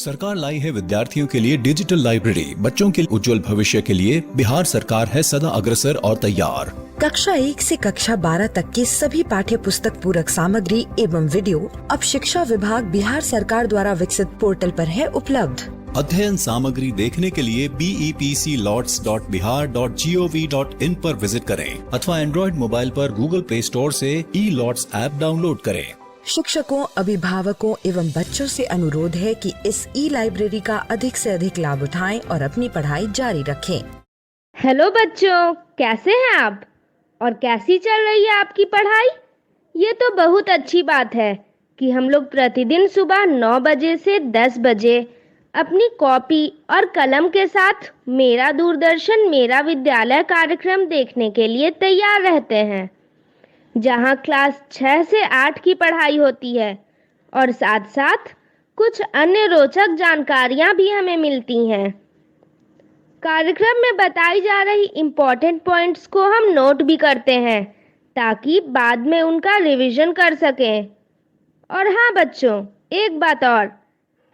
सरकार लाई है विद्यार्थियों के लिए डिजिटल लाइब्रेरी। बच्चों के उज्जवल भविष्य के लिए बिहार सरकार है सदा अग्रसर और तैयार। कक्षा 1 से कक्षा 12 तक की सभी पाठ्य पुस्तक पूरक सामग्री एवं वीडियो अब शिक्षा विभाग बिहार सरकार द्वारा विकसित पोर्टल पर है उपलब्ध। अध्ययन सामग्री देखने के लिए BEPCLOTS.bihar.gov.in पर विजिट करें अथवा एंड्रॉइड मोबाइल पर गूगल प्ले स्टोर से E-LOTS ऐप डाउनलोड करें। शिक्षकों, अभिभावकों एवं बच्चों से अनुरोध है कि इस ई-लाइब्रेरी का अधिक से अधिक लाभ उठाएं और अपनी पढ़ाई जारी रखें। हेलो बच्चों, कैसे हैं आप और कैसी चल रही है आपकी पढ़ाई? ये तो बहुत अच्छी बात है कि हम लोग प्रतिदिन सुबह 9 बजे से 10 बजे अपनी कॉपी और कलम के साथ मेरा दूरदर्शन मेरा विद्यालय कार्यक्रम देखने के लिए तैयार रहते हैं, जहां क्लास 6 से 8 की पढ़ाई होती है और साथ साथ कुछ अन्य रोचक जानकारियां भी हमें मिलती हैं। कार्यक्रम में बताई जा रही इम्पोर्टेंट पॉइंट्स को हम नोट भी करते हैं ताकि बाद में उनका रिवीजन कर सकें। और हाँ बच्चों, एक बात और,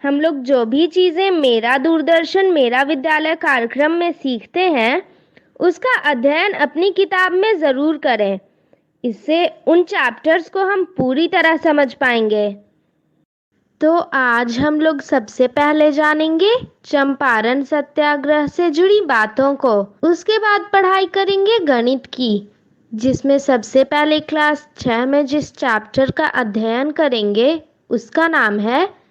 हम लोग जो भी चीज़ें मेरा दूरदर्शन मेरा विद्यालय कार्यक्रम में सीखते हैं उसका अध्ययन अपनी किताब में ज़रूर करें। इससे उन चैप्टर्स को हम पूरी तरह समझ पाएंगे। तो आज हम लोग सबसे पहले जानेंगे चंपारण सत्याग्रह से जुड़ी बातों को। उसके बाद पढ़ाई करेंगे गणित की, जिसमें सबसे पहले क्लास 6 में जिस चैप्टर का अध्ययन करेंगे उसका नाम है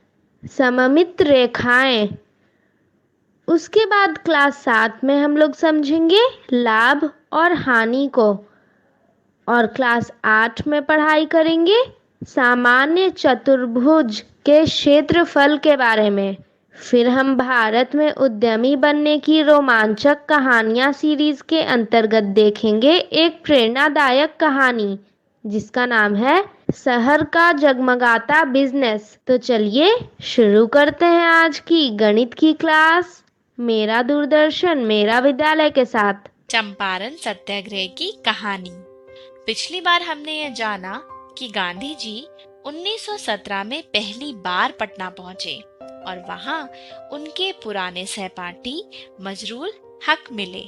सममित रेखाएं। उसके बाद क्लास 7 में हम लोग समझेंगे लाभ और हानि को, और क्लास 8 में पढ़ाई करेंगे सामान्य चतुर्भुज के क्षेत्रफल के बारे में। फिर हम भारत में उद्यमी बनने की रोमांचक कहानियां सीरीज के अंतर्गत देखेंगे एक प्रेरणादायक कहानी जिसका नाम है शहर का जगमगाता बिजनेस। तो चलिए शुरू करते हैं आज की गणित की क्लास मेरा दूरदर्शन मेरा विद्यालय के साथ। चंपारण सत्याग्रह की कहानी। पिछली बार हमने ये जाना कि गांधी जी 1917 में पहली बार पटना पहुंचे और वहां उनके पुराने सहपाठी मजरूल हक मिले।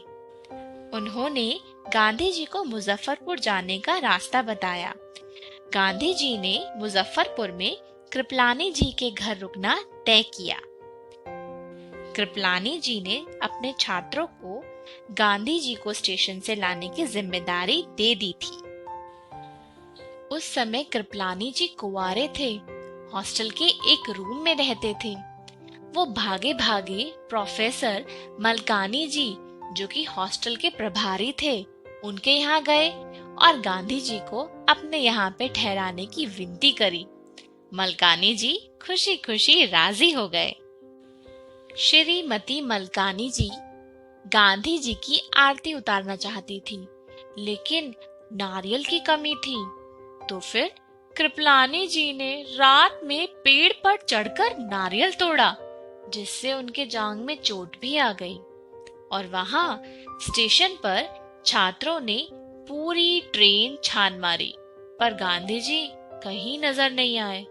उन्होंने गांधी जी को मुजफ्फरपुर जाने का रास्ता बताया। गांधी जी ने मुजफ्फरपुर में कृपलानी जी के घर रुकना तय किया। कृपलानी जी ने अपने छात्रों को गांधी जी को स्टेशन से लाने की जिम्मेदारी दे दी थी। उस समय कृपलानी जी कुंवारे थे, हॉस्टल के एक रूम में रहते थे। वो भागे भागे प्रोफेसर मलकानी जी, जो कि हॉस्टल के प्रभारी थे, उनके यहाँ गए और गांधी जी को अपने यहाँ पे ठहराने की विनती करी। मलकानी जी खुशी खुशी राजी हो गए। श्रीमती मलकानी जी गांधी जी की आरती उतारना चाहती थी, लेकिन नारियल की कमी थी। तो फिर कृपलानी जी ने रात में पेड़ पर चढ़कर नारियल तोड़ा, जिससे उनके जांघ में चोट भी आ गई। और वहां स्टेशन पर छात्रों ने पूरी ट्रेन छान मारी, पर गांधी जी कहीं नजर नहीं आए।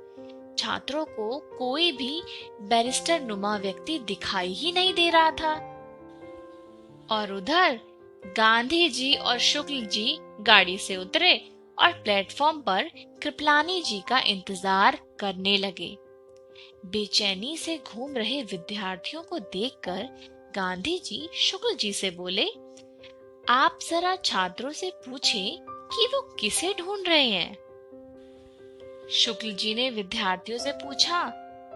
छात्रों को कोई भी बैरिस्टर नुमा व्यक्ति दिखाई ही नहीं दे रहा था। और उधर गांधी जी और शुक्ल जी गाड़ी से उतरे और प्लेटफॉर्म पर कृपलानी जी का इंतजार करने लगे। बेचैनी से घूम रहे विद्यार्थियों को देखकर गांधी जी शुक्ल जी से बोले, आप जरा छात्रों से पूछें कि वो किसे ढूंढ रहे हैं। शुक्ल जी ने विद्यार्थियों से पूछा,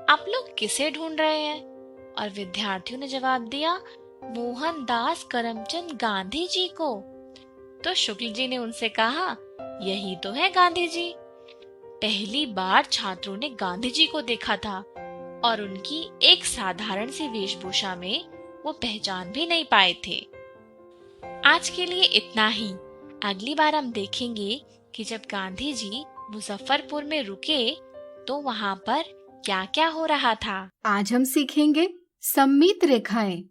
आप लोग किसे ढूंढ रहे हैं? और विद्यार्थियों ने जवाब दिया, मोहनदास करमचंद गांधी जी को। तो शुक्ल जी ने उनसे कहा, यही तो है गांधी जी। पहली बार छात्रों ने गांधी जी को देखा था और उनकी एक साधारण सी वेशभूषा में वो पहचान भी नहीं पाए थे। आज के लिए इतना ही। अगली बार हम देखेंगे कि जब गांधी जी मुजफ्फरपुर में रुके तो वहाँ पर क्या क्या हो रहा था। आज हम सीखेंगे सममित रेखाएं।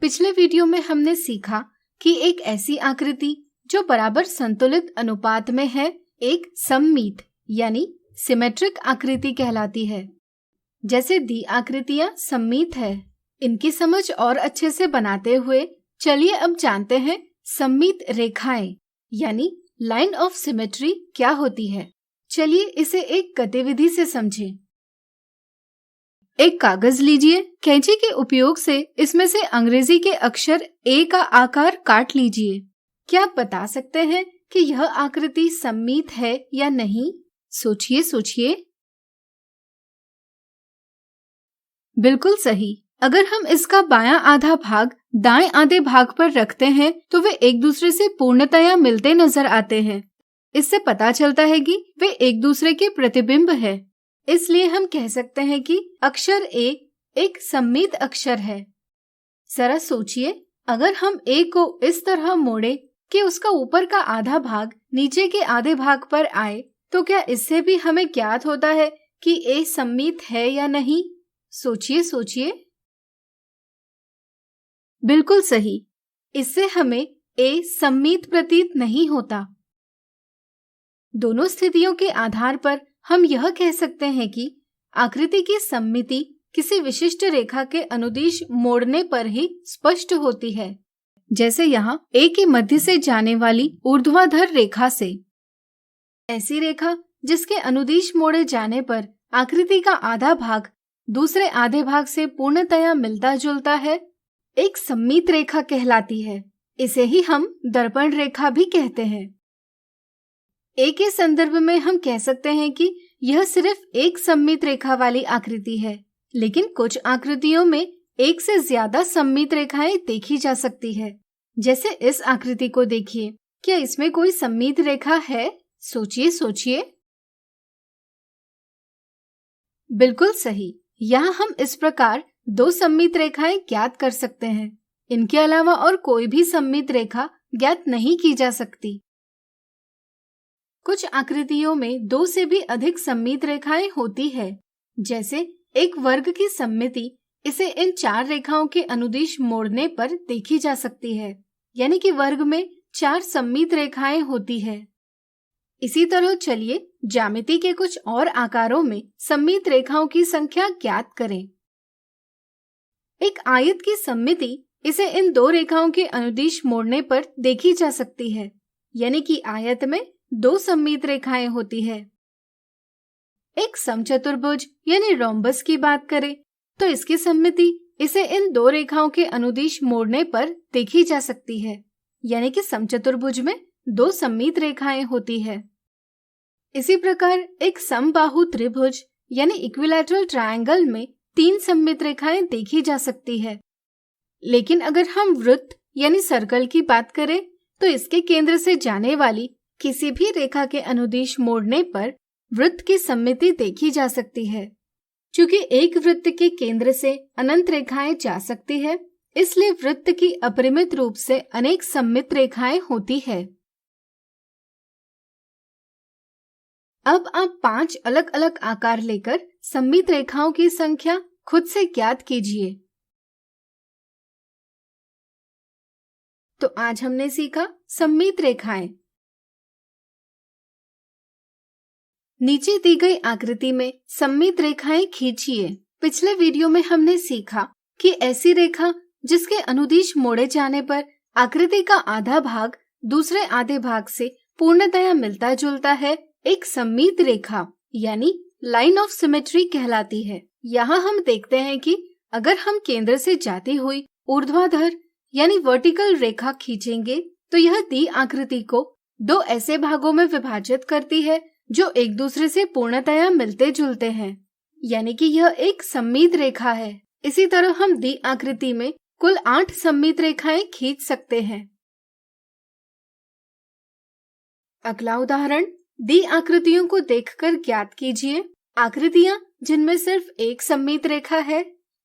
पिछले वीडियो में हमने सीखा कि एक ऐसी आकृति जो बराबर संतुलित अनुपात में है एक सममित यानी सिमेट्रिक आकृति कहलाती है। जैसे दी आकृतियां सममित है, इनकी समझ और अच्छे से बनाते हुए चलिए अब जानते हैं सममित रेखाएं यानी लाइन ऑफ सिमेट्री क्या होती है। चलिए इसे एक गतिविधि से समझें। एक कागज लीजिए, कैंची के उपयोग से इसमें से अंग्रेजी के अक्षर ए का आकार काट लीजिए। क्या आप बता सकते हैं कि यह आकृति सममित है या नहीं? सोचिए सोचिए। बिल्कुल सही। अगर हम इसका बायां आधा भाग दाएं आधे भाग पर रखते हैं तो वे एक दूसरे से पूर्णतया मिलते नजर आते हैं। इससे पता चलता है कि वे एक दूसरे के प्रतिबिंब है। इसलिए हम कह सकते हैं कि अक्षर ए एक सममित अक्षर है। जरा सोचिए, अगर हम ए को इस तरह मोड़े कि उसका ऊपर का आधा भाग नीचे के आधे भाग पर आए, तो क्या इससे भी हमें ज्ञात होता है कि ए सममित है या नहीं? सोचिए सोचिए। बिल्कुल सही। इससे हमें ए सममित प्रतीत नहीं होता। दोनों स्थितियों के आधार पर हम यह कह सकते हैं कि आकृति की सममिति किसी विशिष्ट रेखा के अनुदिश मोड़ने पर ही स्पष्ट होती है। जैसे यहाँ ए के मध्य से जाने वाली ऊर्ध्वाधर रेखा से। ऐसी रेखा जिसके अनुदिश मोड़े जाने पर आकृति का आधा भाग दूसरे आधे भाग से पूर्णतया मिलता जुलता है, एक सममित रेखा कहलाती है। इसे ही हम दर्पण रेखा भी कहते हैं। ए के संदर्भ में हम कह सकते हैं कि यह सिर्फ एक सममित रेखा वाली आकृति है, लेकिन कुछ आकृतियों में एक से ज्यादा सममित रेखाएं देखी जा सकती है। जैसे इस आकृति को देखिए, क्या इसमें कोई सममित रेखा है? सोचिए सोचिए। बिल्कुल सही। यहाँ हम इस प्रकार दो सममित रेखाएं ज्ञात कर सकते हैं। इनके अलावा और कोई भी सममित रेखा ज्ञात नहीं की जा सकती। कुछ आकृतियों में दो से भी अधिक सममित रेखाएं होती है। जैसे एक वर्ग की सममिति, इसे इन चार रेखाओं के अनुदिश मोड़ने पर देखी जा सकती है, यानी कि वर्ग में चार सममित रेखाएं होती है। इसी तरह चलिए ज्यामिति के कुछ और आकारों में सममित रेखाओं की संख्या ज्ञात करें। एक आयत की सममिति, इसे इन दो रेखाओं के अनुदिश मोड़ने पर देखी जा सकती है, यानी कि आयत में दो सममित रेखाएं होती है। एक समचतुर्भुज यानी रोम्बस की बात करें तो इसकी सममिति, इसे इन दो रेखाओं के अनुदिश मोड़ने पर देखी जा सकती है, यानी कि समचतुर्भुज में दो सममित रेखाएं होती है। इसी प्रकार एक समबाहु त्रिभुज यानी इक्विलैटरल ट्रायंगल में तीन सममित रेखाएं देखी जा सकती है। लेकिन अगर हम वृत्त यानी सर्कल की बात करें तो इसके केंद्र से जाने वाली किसी भी रेखा के अनुदिश मोड़ने पर वृत्त की सममिति देखी जा सकती है। चूंकि एक वृत्त के केंद्र से अनंत रेखाएं जा सकती है, इसलिए वृत्त की अपरिमित रूप से अनेक सममित रेखाएं होती है। अब आप 5 अलग अलग आकार लेकर सममित रेखाओं की संख्या खुद से ज्ञात कीजिए। तो आज हमने सीखा सममित रेखाएं। नीचे दी गई आकृति में सममित रेखाएं खींचिए। पिछले वीडियो में हमने सीखा कि ऐसी रेखा जिसके अनुदिश मोड़े जाने पर आकृति का आधा भाग दूसरे आधे भाग से पूर्णतया मिलता जुलता है, एक सममित रेखा यानी लाइन ऑफ सिमेट्री कहलाती है। यहाँ हम देखते हैं कि अगर हम केंद्र से जाती हुई ऊर्ध्वाधर यानी वर्टिकल रेखा खींचेंगे तो यह दी आकृति को दो ऐसे भागों में विभाजित करती है जो एक दूसरे से पूर्णतया मिलते जुलते हैं, यानी कि यह एक सममित रेखा है। इसी तरह हम दी आकृति में कुल 8 सममित रेखाएं खींच सकते हैं। अगला उदाहरण, दी आकृतियों को देखकर ज्ञात कीजिए आकृतियां जिनमें सिर्फ एक सममित रेखा है,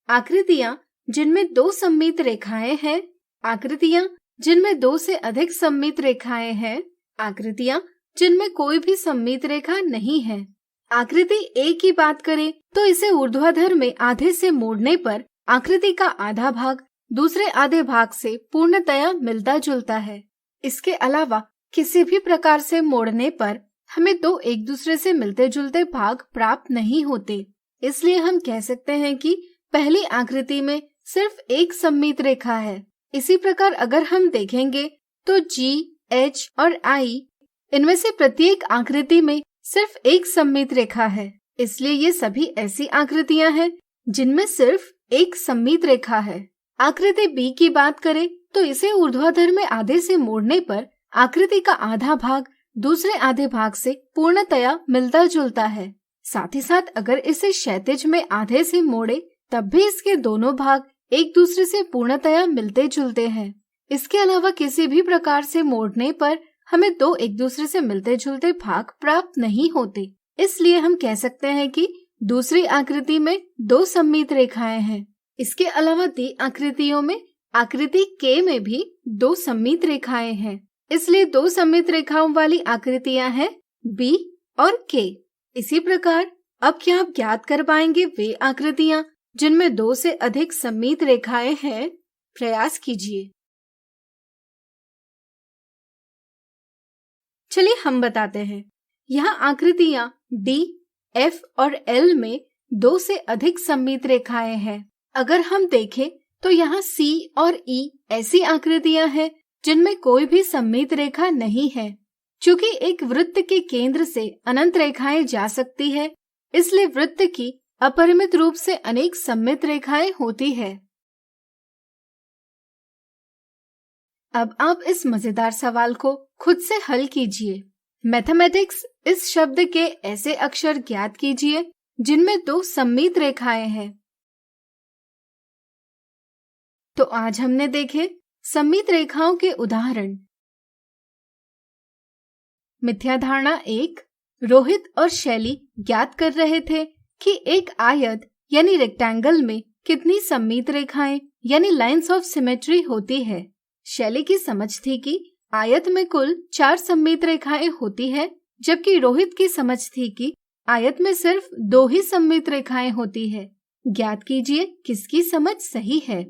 आकृतियां जिनमें 2 सममित रेखाएं हैं, आकृतियां जिनमें 2 से अधिक सममित रेखाएं हैं, आकृतियां जिनमें कोई भी सममित रेखा नहीं है। आकृति ए की बात करें तो इसे ऊर्ध्वाधर में आधे से मोड़ने पर आकृति का आधा भाग दूसरे आधे भाग से पूर्णतया मिलता जुलता है। इसके अलावा किसी भी प्रकार से मोड़ने पर हमें दो एक दूसरे से मिलते जुलते भाग प्राप्त नहीं होते। इसलिए हम कह सकते हैं कि पहली आकृति में सिर्फ एक सममित रेखा है। इसी प्रकार अगर हम देखेंगे तो G, H और I इनमें से प्रत्येक आकृति में सिर्फ एक सममित रेखा है। इसलिए ये सभी ऐसी आकृतियां हैं जिनमें सिर्फ एक सममित रेखा है। आकृति B की बात करें तो इसे ऊर्ध्वाधर में आधे से मोड़ने पर आकृति का आधा भाग दूसरे आधे भाग से पूर्णतया मिलता जुलता है। साथ ही साथ अगर इसे क्षैतिज में आधे से मोड़े तब भी इसके दोनों भाग एक दूसरे से पूर्णतया मिलते जुलते हैं। इसके अलावा किसी भी प्रकार से मोड़ने पर हमें दो एक दूसरे से मिलते जुलते भाग प्राप्त नहीं होते। इसलिए हम कह सकते हैं कि दूसरी आकृति में दो सममित रेखाएं हैं। इसके अलावा दी आकृतियों में आकृति K में भी दो सममित रेखाएं हैं। इसलिए दो सममित रेखाओं वाली आकृतियां हैं B और K। इसी प्रकार अब क्या आप ज्ञात कर पाएंगे वे आकृतियां जिनमें दो से अधिक सममित रेखाएं हैं? प्रयास कीजिए। चलिए हम बताते हैं। यहाँ आकृतियां D, F और L में दो से अधिक सममित रेखाएं हैं। अगर हम देखें तो यहाँ C और E ऐसी आकृतियां हैं जिनमें कोई भी सममित रेखा नहीं है। चूंकि एक वृत्त के केंद्र से अनंत रेखाएं जा सकती है, इसलिए वृत्त की अपरिमित रूप से अनेक सममित रेखाएं होती है। अब आप इस मजेदार सवाल को खुद से हल कीजिए। मैथमेटिक्स इस शब्द के ऐसे अक्षर ज्ञात कीजिए जिनमें दो सममित रेखाएं हैं। तो आज हमने देखे सममित रेखाओं के उदाहरण। मिथ्या धारणा 1। रोहित और शैली ज्ञात कर रहे थे कि एक आयत यानी रेक्टेंगल में कितनी सममित रेखाएं यानी लाइंस ऑफ सिमेट्री होती है। शैली की समझ थी कि आयत में कुल 4 सममित रेखाएं होती है, जबकि रोहित की समझ थी कि आयत में सिर्फ 2 ही सममित रेखाएं होती है। ज्ञात कीजिए किसकी समझ सही है।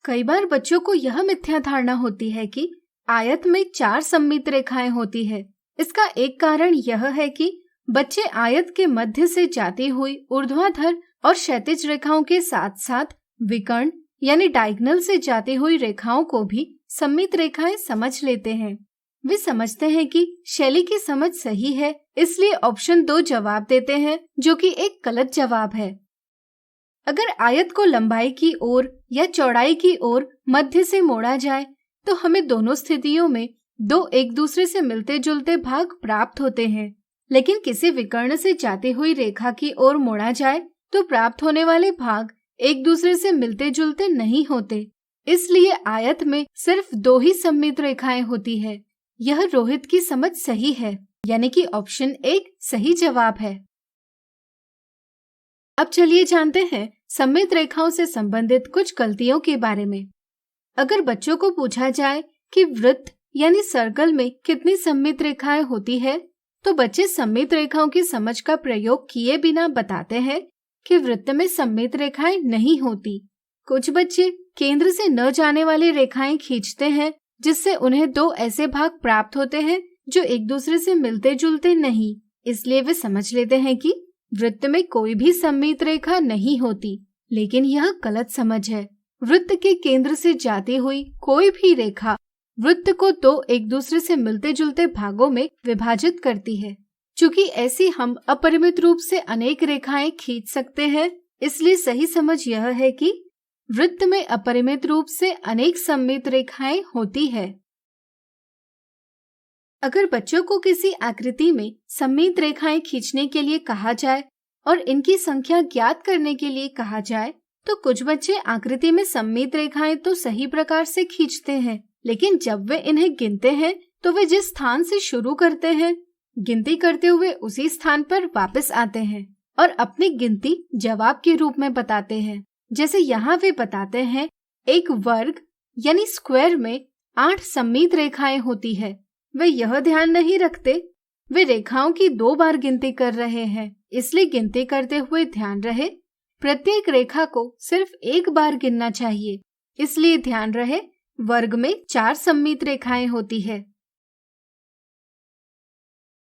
कई बार बच्चों को यह मिथ्या धारणा होती है कि आयत में 4 सममित रेखाएं होती है। इसका एक कारण यह है कि बच्चे आयत के मध्य से जाती हुई ऊर्ध्वाधर और क्षैतिज रेखाओं के साथ साथ विकर्ण यानी डायगोनल से जाती हुई रेखाओं को भी सममित रेखाएं समझ लेते हैं। वे समझते हैं कि शैली की समझ सही है, इसलिए ऑप्शन 2 जवाब देते हैं, जो कि एक गलत जवाब है। अगर आयत को लंबाई की ओर या चौड़ाई की ओर मध्य से मोड़ा जाए तो हमें दोनों स्थितियों में दो एक दूसरे से मिलते जुलते भाग प्राप्त होते हैं। लेकिन किसी विकर्ण से जाती हुई रेखा की ओर मोड़ा जाए तो प्राप्त होने वाले भाग एक दूसरे से मिलते जुलते नहीं होते। इसलिए आयत में सिर्फ 2 ही सममित रेखाएं होती है। यह रोहित की समझ सही है, यानी कि ऑप्शन 1 सही जवाब है। अब चलिए जानते हैं सममित रेखाओं से संबंधित कुछ गलतियों के बारे में। अगर बच्चों को पूछा जाए कि वृत्त यानी सर्कल में कितनी सममित रेखाएं होती है, तो बच्चे सममित रेखाओं की समझ का प्रयोग किए बिना बताते हैं कि वृत्त में सममित रेखाएं नहीं होती। कुछ बच्चे केंद्र से न जाने वाली रेखाएं खींचते हैं, जिससे उन्हें 2 ऐसे भाग प्राप्त होते हैं जो एक दूसरे से मिलते जुलते नहीं। इसलिए वे समझ लेते हैं कि वृत्त में कोई भी सममित रेखा नहीं होती, लेकिन यह गलत समझ है। वृत्त के केंद्र से जाती हुई कोई भी रेखा वृत्त को 2 एक दूसरे से मिलते जुलते भागों में विभाजित करती है। चूंकि ऐसी हम अपरिमित रूप से अनेक रेखाएं खींच सकते हैं, इसलिए सही समझ यह है कि वृत्त में अपरिमित रूप से अनेक सममित रेखाएं होती है। अगर बच्चों को किसी आकृति में सममित रेखाएं खींचने के लिए कहा जाए और इनकी संख्या ज्ञात करने के लिए कहा जाए, तो कुछ बच्चे आकृति में सममित रेखाएं तो सही प्रकार से खींचते हैं, लेकिन जब वे इन्हें गिनते हैं तो वे जिस स्थान से शुरू करते हैं, गिनती करते हुए उसी स्थान पर वापस आते हैं और अपनी गिनती जवाब के रूप में बताते हैं। जैसे यहाँ वे बताते हैं एक वर्ग यानी स्क्वायर में 8 सममित रेखाएं होती है। वे यह ध्यान नहीं रखते, वे रेखाओं की 2 बार गिनती कर रहे हैं, इसलिए गिनती करते हुए ध्यान रहे प्रत्येक रेखा को सिर्फ 1 बार गिनना चाहिए। इसलिए ध्यान रहे वर्ग में 4 सममित रेखाएं होती है।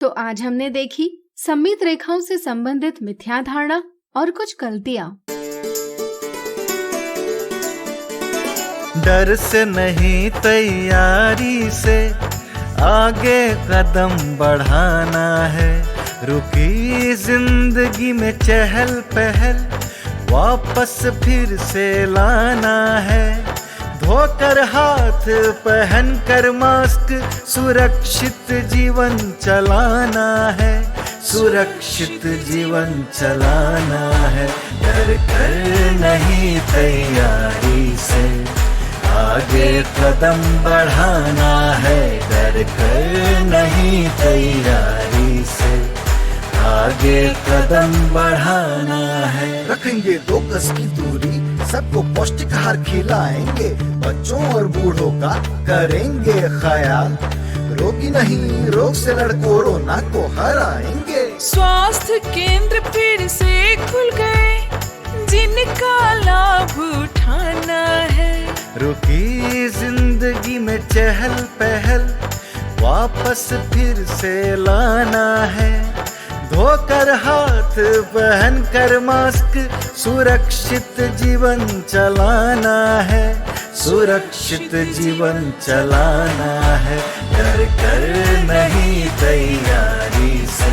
तो आज हमने देखी सम्मित रेखाओं से संबंधित मिथ्या धारणा और कुछ गलतियाँ। डर से नहीं तैयारी से आगे कदम बढ़ाना है। रुकी जिंदगी में चहल पहल वापस फिर से लाना है। धोकर हाथ पहन कर मास्क सुरक्षित जीवन चलाना है। सुरक्षित जीवन चलाना है। डर कर नहीं तैयारी से आगे कदम बढ़ाना है। डर कर नहीं तैयारी से आगे कदम बढ़ाना है। रखेंगे 2 गज की दूरी, सबको पौष्टिक आहार खिलाएंगे, बच्चों और बूढ़ों का करेंगे ख्याल। रोगी नहीं, रोग से लड़ कोरोना को हराएंगे। स्वास्थ्य केंद्र फिर से खुल गए, जिनका लाभ उठाना है। रुकी जिंदगी में चहल पहल वापस फिर से लाना है। धोकर हाथ पहन कर मास्क सुरक्षित जीवन चलाना है। सुरक्षित जीवन चलाना है। डर कर नहीं तैयारी से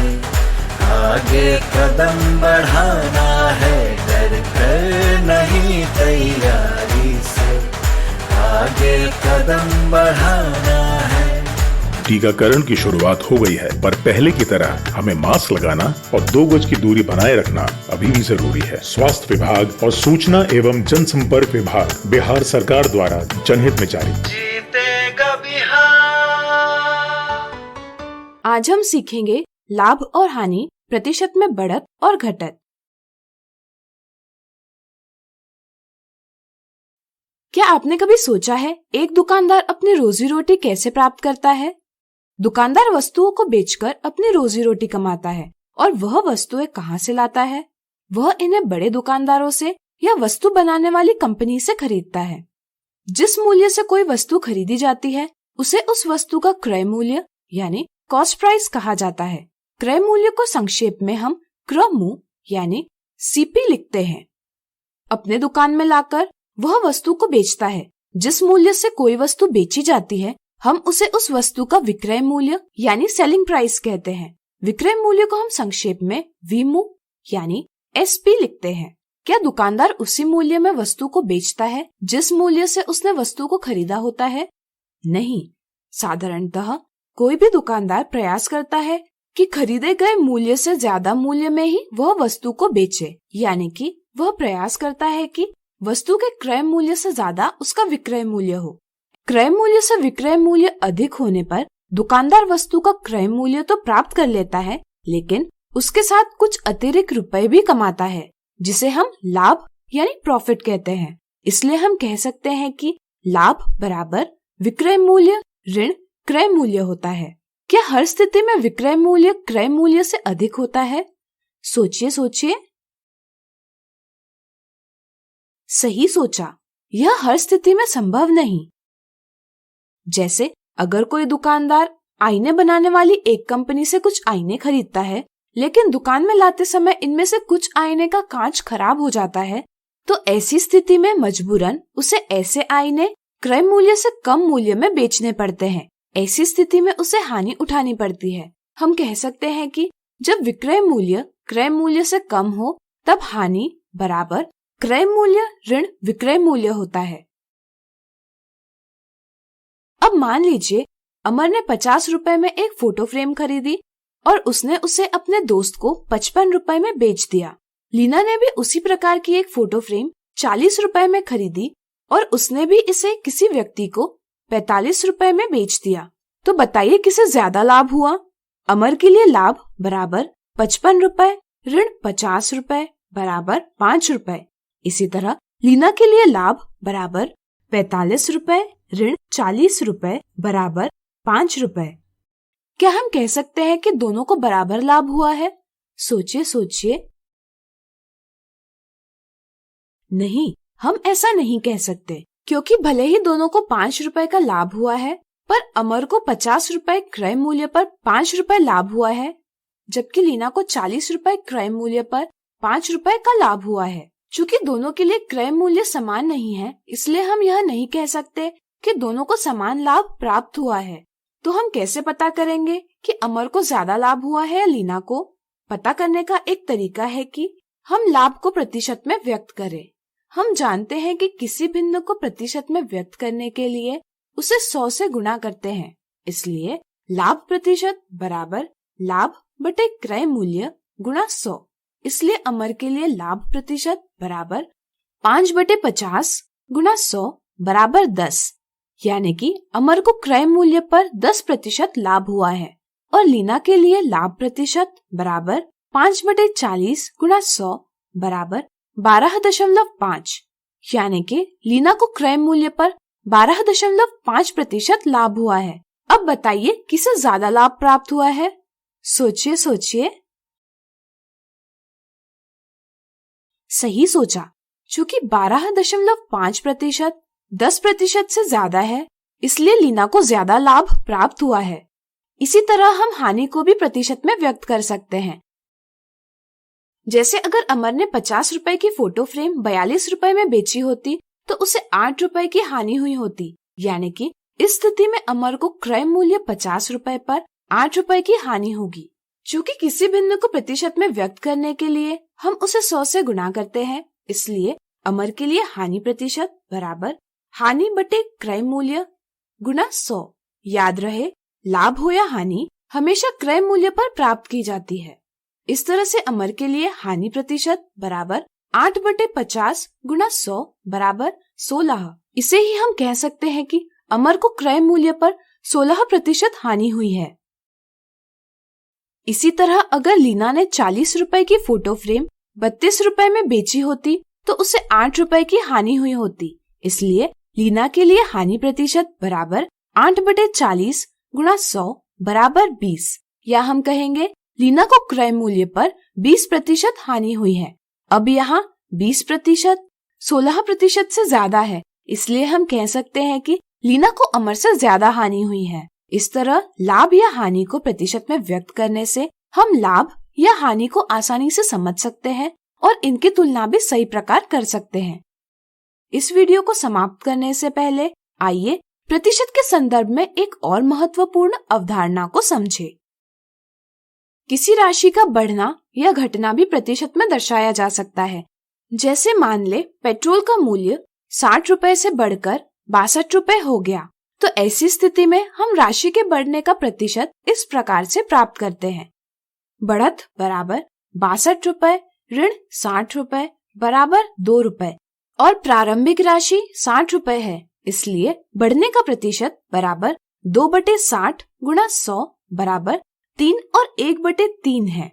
आगे कदम बढ़ाना है। डर कर नहीं तैयारी से आगे कदम बढ़ाना है। टीकाकरण की शुरुआत हो गई है, पर पहले की तरह हमें मास्क लगाना और 2 गज की दूरी बनाए रखना अभी भी जरूरी है। स्वास्थ्य विभाग और सूचना एवं जनसंपर्क विभाग बिहार सरकार द्वारा जनहित में जारी। जीतेगा बिहार। आज हम सीखेंगे लाभ और हानि प्रतिशत में बढ़त और घटत। क्या आपने कभी सोचा है एक दुकानदार अपनी रोजी रोटी कैसे प्राप्त करता है? दुकानदार वस्तुओं को बेचकर अपनी रोजी रोटी कमाता है, और वह वस्तुएं कहाँ से लाता है? वह इन्हें बड़े दुकानदारों से या वस्तु बनाने वाली कंपनी से खरीदता है। जिस मूल्य से कोई वस्तु खरीदी जाती है उसे उस वस्तु का क्रय मूल्य यानी कॉस्ट प्राइस कहा जाता है। क्रय मूल्य को संक्षेप में हम क्रमू यानी सीपी लिखते हैं। अपने दुकान में लाकर वह वस्तु को बेचता है। जिस मूल्य से कोई वस्तु बेची जाती है हम उसे उस वस्तु का विक्रय मूल्य यानी सेलिंग प्राइस कहते हैं। विक्रय मूल्य को हम संक्षेप में वीमू यानी एसपी लिखते हैं। क्या दुकानदार उसी मूल्य में वस्तु को बेचता है जिस मूल्य से उसने वस्तु को खरीदा होता है? नहीं, साधारणतः कोई भी दुकानदार प्रयास करता है कि खरीदे गए मूल्य से ज्यादा मूल्य में ही वह वस्तु को बेचे, यानी कि वह प्रयास करता है कि वस्तु के क्रय मूल्य से ज्यादा उसका विक्रय मूल्य हो। क्रय मूल्य से विक्रय मूल्य अधिक होने पर दुकानदार वस्तु का क्रय मूल्य तो प्राप्त कर लेता है, लेकिन उसके साथ कुछ अतिरिक्त रुपए भी कमाता है, जिसे हम लाभ यानी प्रॉफिट कहते हैं। इसलिए हम कह सकते हैं कि लाभ बराबर विक्रय मूल्य ऋण क्रय मूल्य होता है। क्या हर स्थिति में विक्रय मूल्य क्रय मूल्य से अधिक होता है? सोचिए सोचिए। सही सोचा, यह हर स्थिति में संभव नहीं। जैसे अगर कोई दुकानदार आईने बनाने वाली एक कंपनी से कुछ आईने खरीदता है, लेकिन दुकान में लाते समय इनमें से कुछ आईने का कांच खराब हो जाता है, तो ऐसी स्थिति में मजबूरन उसे ऐसे आईने क्रय मूल्य से कम मूल्य में बेचने पड़ते हैं। ऐसी स्थिति में उसे हानि उठानी पड़ती है। हम कह सकते हैं कि जब विक्रय मूल्य क्रय मूल्य से कम हो तब हानि बराबर क्रय मूल्य ऋण विक्रय मूल्य होता है। अब मान लीजिए अमर ने 50 रुपए में एक फोटो फ्रेम खरीदी और उसने उसे अपने दोस्त को 55 रुपए में बेच दिया। लीना ने भी उसी प्रकार की एक फोटो फ्रेम 40 रुपए में खरीदी और उसने भी इसे किसी व्यक्ति को 45 रुपए में बेच दिया। तो बताइए किसे ज्यादा लाभ हुआ? अमर के लिए लाभ बराबर 55 रुपए ऋण 50 रुपए बराबर 5 रुपए। इसी तरह लीना के लिए लाभ बराबर 45 रुपए ऋण 40 रुपए बराबर 5 रुपए। क्या हम कह सकते हैं कि दोनों को बराबर लाभ हुआ है? सोचिए सोचिए। नहीं, हम ऐसा नहीं कह सकते, क्योंकि भले ही दोनों को 5 रुपए का लाभ हुआ है, पर अमर को 50 रुपए क्रय मूल्य पर 5 रुपए लाभ हुआ है, जबकि लीना को 40 रुपए क्रय मूल्य पर 5 रुपए का लाभ हुआ है। चूँकि दोनों के लिए क्रय मूल्य समान नहीं है, इसलिए हम यह नहीं कह सकते कि दोनों को समान लाभ प्राप्त हुआ है। तो हम कैसे पता करेंगे कि अमर को ज्यादा लाभ हुआ है या लीना को? पता करने का एक तरीका है कि हम लाभ को प्रतिशत में व्यक्त करें। हम जानते हैं कि किसी भिन्न को प्रतिशत में व्यक्त करने के लिए उसे 100 से गुणा करते हैं। इसलिए लाभ प्रतिशत बराबर लाभ बटे क्रय मूल्य गुणा 100। इसलिए अमर के लिए लाभ प्रतिशत बराबर 5/50 गुणा 100 बराबर 10, यानी कि अमर को क्रय मूल्य पर 10% लाभ हुआ है। और लीना के लिए लाभ प्रतिशत बराबर 5/40 गुणा 100 बराबर 12.5, यानी कि लीना को क्रय मूल्य पर 12.5% लाभ हुआ है। अब बताइए किसे ज्यादा लाभ प्राप्त हुआ है? सोचिए सोचिए। सही सोचा। चूँकि 12.5% 10% से ज्यादा है, इसलिए लीना को ज्यादा लाभ प्राप्त हुआ है। इसी तरह हम हानि को भी प्रतिशत में व्यक्त कर सकते हैं। जैसे अगर अमर ने 50 रुपए की फोटो फ्रेम 42 रुपए में बेची होती तो उसे 8 रुपए की हानि हुई होती, यानी कि इस स्थिति में अमर को क्रय मूल्य 50 रुपए पर 8 रुपए की हानि होगी। चूँकि किसी भिन्न को प्रतिशत में व्यक्त करने के लिए हम उसे 100 से गुणा करते हैं, इसलिए अमर के लिए हानि प्रतिशत बराबर हानि बटे क्रय मूल्य गुणा 100। याद रहे, लाभ हो या हानि हमेशा क्रय मूल्य पर प्राप्त की जाती है। इस तरह से अमर के लिए हानि प्रतिशत बराबर 8/50 गुणा 100 बराबर 16। इसे ही हम कह सकते हैं कि अमर को क्रय मूल्य पर 16% हानि हुई है। इसी तरह अगर लीना ने 40 रुपए की फोटो फ्रेम 32 रुपए में बेची होती तो उसे 8 रुपए की हानि हुई होती। इसलिए लीना के लिए हानि प्रतिशत बराबर 8/40 गुणा 100 बराबर 20, या हम कहेंगे लीना को क्रय मूल्य पर 20% हानि हुई है। अब यहाँ 20% 16% से ज्यादा है, इसलिए हम कह सकते हैं कि लीना को अमर से ज्यादा हानि हुई है। इस तरह लाभ या हानि को प्रतिशत में व्यक्त करने से हम लाभ या हानि को आसानी से समझ सकते हैं और इनकी तुलना भी सही प्रकार कर सकते हैं। इस वीडियो को समाप्त करने से पहले आइए प्रतिशत के संदर्भ में एक और महत्वपूर्ण अवधारणा को समझें। किसी राशि का बढ़ना या घटना भी प्रतिशत में दर्शाया जा सकता है। जैसे मान ले पेट्रोल का मूल्य 60 रुपए से बढ़कर 62 रुपए हो गया, तो ऐसी स्थिति में हम राशि के बढ़ने का प्रतिशत इस प्रकार से प्राप्त करते हैं। बढ़त बराबर 62 रुपए ऋण 60 रुपए बराबर 2 रुपए, और प्रारंभिक राशि 60 रुपए है, इसलिए बढ़ने का प्रतिशत बराबर 2/60 गुणा 100 बराबर 3 और 1/3 है।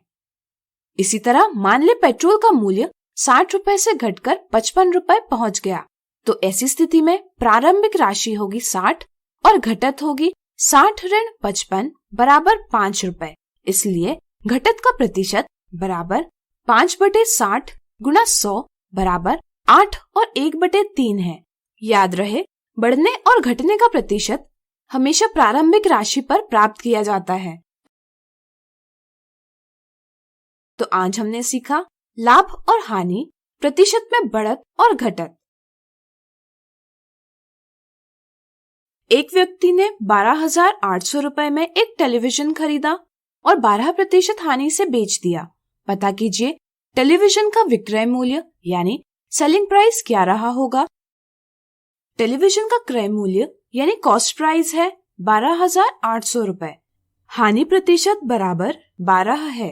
इसी तरह मान ले पेट्रोल का मूल्य 60 रुपए से घटकर 55 रुपए पहुंच गया, तो ऐसी स्थिति में प्रारंभिक राशि होगी 60 और घटत होगी 60 ऋण 55 बराबर 5 रुपए। इसलिए घटत का प्रतिशत बराबर 5/60 गुणा 100 बराबर 8 और 1/3 है। याद रहे, बढ़ने और घटने का प्रतिशत हमेशा प्रारंभिक राशि पर प्राप्त किया जाता है। तो आज हमने सीखा लाभ और हानि, प्रतिशत में बढ़त और घटत। एक व्यक्ति ने 12,800 रुपए में एक टेलीविजन खरीदा और 12% हानि से बेच दिया। पता कीजिए टेलीविजन का विक्रय मूल्य यानी सेलिंग प्राइस क्या रहा होगा। टेलीविजन का क्रय मूल्य यानी कॉस्ट प्राइस है 12,800 रुपए। हानि प्रतिशत बराबर 12 है।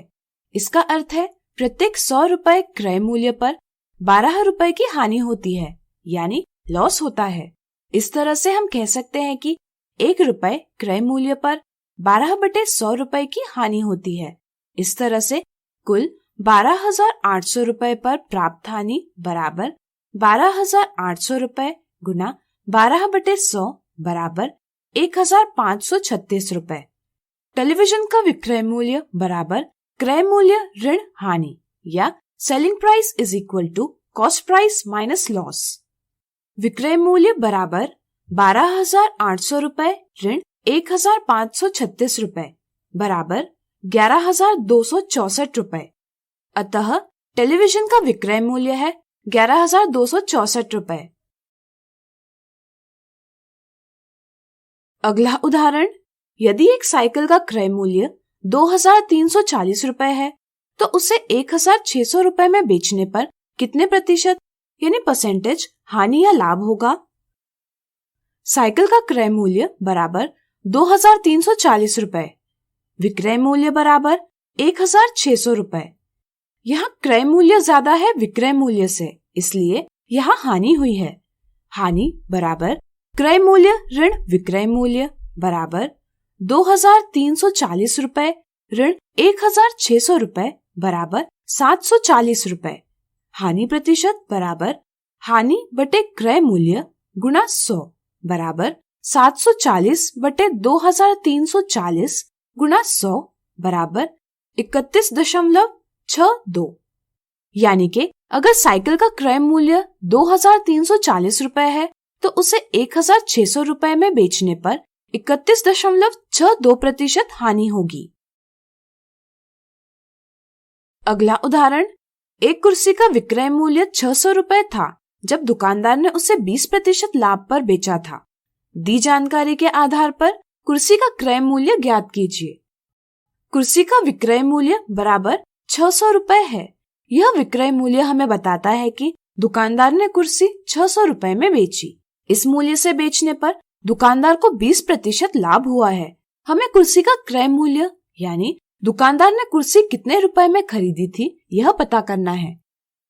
इसका अर्थ है प्रत्येक 100 रुपए क्रय मूल्य पर 12 रुपए की हानि होती है, यानी लॉस होता है। इस तरह से हम कह सकते हैं कि 1 रुपए क्रय मूल्य पर 12/100 रुपए की हानि होती है। इस तरह से कुल 12,800 रुपए पर प्राप्त हानि बराबर 12,800 रुपए गुना 12/100 बराबर 1,536 रुपए। टेलीविजन का विक्रय मूल्य बराबर क्रय मूल्य ऋण हानि या selling price is equal to cost price minus loss. विक्रय मूल्य बराबर 12,800 रुपए ऋण 1,536 रुपए बराबर 11,264 रुपए। अतः टेलीविजन का विक्रय मूल्य है 11,264 रुपए। अगला उदाहरण, यदि एक साइकिल का क्रय मूल्य 2,340 रुपए है तो उसे 1,600 रुपए में बेचने पर कितने प्रतिशत यानी परसेंटेज हानि या लाभ होगा? साइकिल का क्रय मूल्य बराबर 2,340 रुपए, विक्रय मूल्य बराबर 1,600 रुपए। यहाँ क्रय मूल्य ज्यादा है विक्रय मूल्य से, इसलिए यहाँ हानि हुई है। हानि बराबर क्रय मूल्य ऋण विक्रय मूल्य बराबर 2,340 रुपए ऋण 1,600 रुपए बराबर 740 रुपए। हानि प्रतिशत बराबर हानि बटे क्रय मूल्य गुणा 100 बराबर 740 बटे 2,340 गुणा 100 बराबर 31.62। यानी कि अगर साइकिल का क्रय मूल्य 2,340 रुपए है तो उसे 1,600 रुपए में बेचने पर 31.62% हानि होगी। अगला उदाहरण, एक कुर्सी का विक्रय मूल्य 600 रुपए था जब दुकानदार ने उसे 20% लाभ पर बेचा था। दी जानकारी के आधार पर कुर्सी का क्रय मूल्य ज्ञात कीजिए। कुर्सी का विक्रय मूल्य बराबर 600 रुपए है। यह विक्रय मूल्य हमें बताता है कि दुकानदार ने कुर्सी 600 रुपए में बेची। इस मूल्य से बेचने पर दुकानदार को 20% लाभ हुआ है। हमें कुर्सी का क्रय मूल्य यानी दुकानदार ने कुर्सी कितने रुपए में खरीदी थी यह पता करना है।